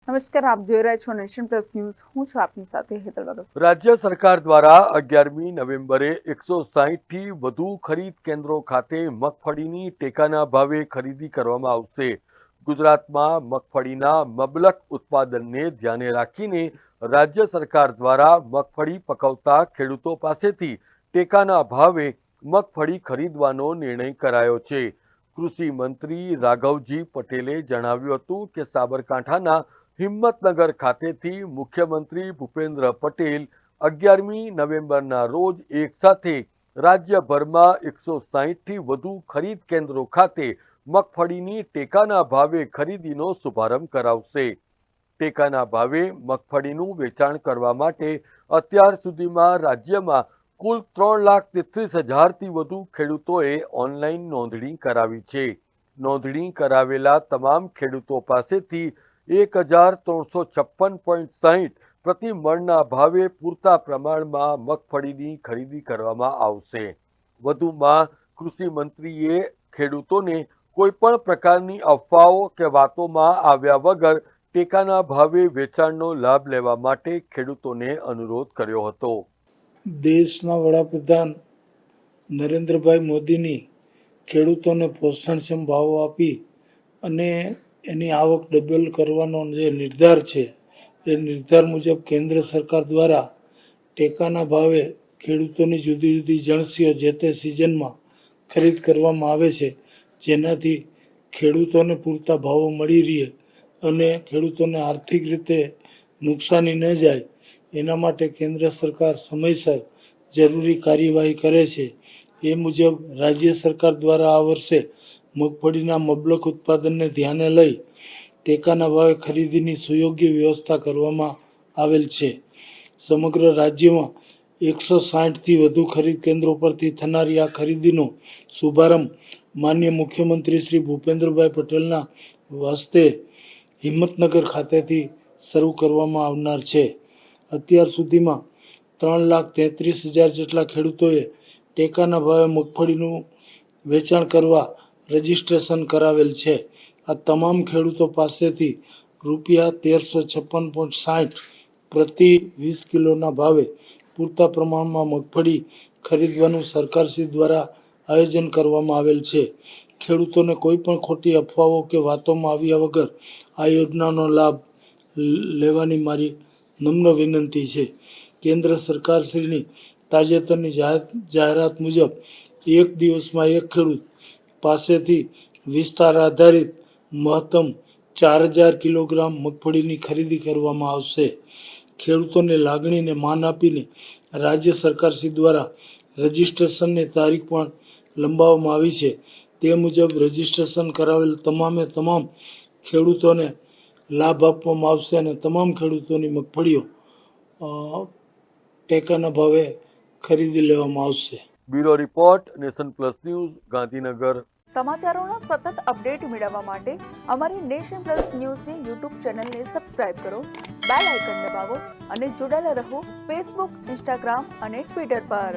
નમસ્કાર, આપ જોઈ રહ્યા છો નેશન પ્લસ ન્યૂઝ. હું છું આપની સાથે હેતલ ભગત. રાજ્ય સરકાર દ્વારા 11મી નવેમ્બરે 160થી વધુ ખરીદ કેન્દ્રો ખાતે મગફળીની ટેકાના ભાવે ખરીદી કરવામાં આવશે. ગુજરાતમાં મગફળીના મબલક ઉત્પાદનને ધ્યાને રાખીને રાજ્ય સરકાર દ્વારા મગફળી પકવતા ખેડૂતો પાસેથી ટેકાના ભાવે મગફળી ખરીદવાનો નિર્ણય કરાયો છે. કૃષિ મંત્રી રાઘવજી પટેલે જણાવ્યું હતું કે સાબરકાંઠાના હિંમતનગર ખાતેથી મુખ્યમંત્રી ભૂપેન્દ્ર પટેલ 11મી નવેમ્બરના રોજ એક સાથે રાજ્યભરમાં 160થી વધુ ખરીદ કેન્દ્રો ખાતે મગફળીની ટેકાના ભાવે ખરીદીનો શુભારંભ કરાવશે. ટેકાના ભાવે મગફળીનું વેચાણ કરવા માટે અત્યાર સુધીમાં રાજ્યમાં કુલ 3,33,000થી વધુ ખેડૂતોએ ઓનલાઈન નોંધણી કરાવી છે. નોંધણી કરાવેલા તમામ ખેડૂતો પાસેથી 1,356.60 પ્રતિ મણના ભાવે પૂરતા પ્રમાણમાં મગફળીની ખરીદી કરવામાં આવશે. વધુમાં કૃષિ મંત્રીએ ખેડૂતોને કોઈપણ પ્રકારની અફવાઓ કે વાતોમાં આવ્યા વગર ટેકાના ભાવે વેચાણનો લાભ લેવા માટે ખેડૂતોને અનુરોધ કર્યો હતો. દેશના વડાપ્રધાન નરેન્દ્રભાઈ મોદીની ખેડૂતોને પોષણક્ષમ ભાવો આપી અને એની આવક ડબલ કરવાનો જે નિર્ધાર છે એ નિર્ધાર મુજબ કેન્દ્ર સરકાર દ્વારા ટેકાના ભાવે ખેડૂતોની જુદી જુદી જણસીઓ જે તે સિઝનમાં ખરીદ કરવામાં આવે છે, જેનાથી ખેડૂતોને પૂરતા ભાવો મળી રહે અને ખેડૂતોને આર્થિક રીતે નુકસાની ન જાય એના માટે કેન્દ્ર સરકાર સમયસર જરૂરી કાર્યવાહી કરે છે. એ મુજબ રાજ્ય સરકાર દ્વારા આ વર્ષે મગફળીના મબલક ઉત્પાદનને ધ્યાને લઈ ટેકાના ભાવે ખરીદીની સુયોગ્ય વ્યવસ્થા કરવામાં આવેલ છે. સમગ્ર રાજ્યમાં 160થી વધુ ખરીદ કેન્દ્રો પરથી થનારી આ ખરીદીનો શુભારંભ માનનીય મુખ્યમંત્રી શ્રી ભૂપેન્દ્રભાઈ પટેલના હસ્તે હિંમતનગર ખાતેથી શરૂ કરવામાં આવનાર છે. અત્યાર સુધીમાં 3,33,000 જેટલા ખેડૂતોએ ટેકાના ભાવે મગફળીનું વેચાણ કરવા રજીસ્ટ્રેશન કરાવેલ છે. આ તમામ ખેડૂતો પાસેથી ₹1,356.60 પ્રતિ 20 કિલોના ભાવે પૂરતા પ્રમાણમાં મગફળી ખરીદવાનું સરકારશ્રી દ્વારા આયોજન કરવામાં આવેલ છે. ખેડૂતોને કોઈ પણ ખોટી અફવાઓ કે વાતોમાં આવ્યા વગર આ યોજનાનો લાભ લેવાની મારી નમ્ર વિનંતી છે. કેન્દ્ર સરકારશ્રીની તાજેતરની જાહેરાત મુજબ એક દિવસમાં એક ખેડૂત પાસેથી વિસ્તાર આધારિત મહત્તમ 4,000 કિલોગ્રામ મગફળીની ખરીદી કરવામાં આવશે. ખેડૂતોની લાગણીને માન આપીને રાજ્ય સરકારશ્રી દ્વારા રજીસ્ટ્રેશનની તારીખ પણ લંબાવવામાં આવી છે. તે મુજબ રજીસ્ટ્રેશન કરાવેલ તમામે તમામ ખેડૂતોને લાભ આપવામાં આવશે અને તમામ ખેડૂતોની મગફળીઓ ટેકાના ભાવે ખરીદી લેવામાં આવશે. Bureau report, nation plus news, Gandhinagar. સમાચારોના સતત અપડેટ મેળવવા માટે અમારી નેશન પ્લસ ન્યૂઝની યુટ્યુબ ચેનલને સબસ્ક્રાઇબ કરો, બેલ આઇકન દબાવો અને જોડાયેલા રહો ફેસબુક, ઇન્સ્ટાગ્રામ અને ટ્વિટર પર.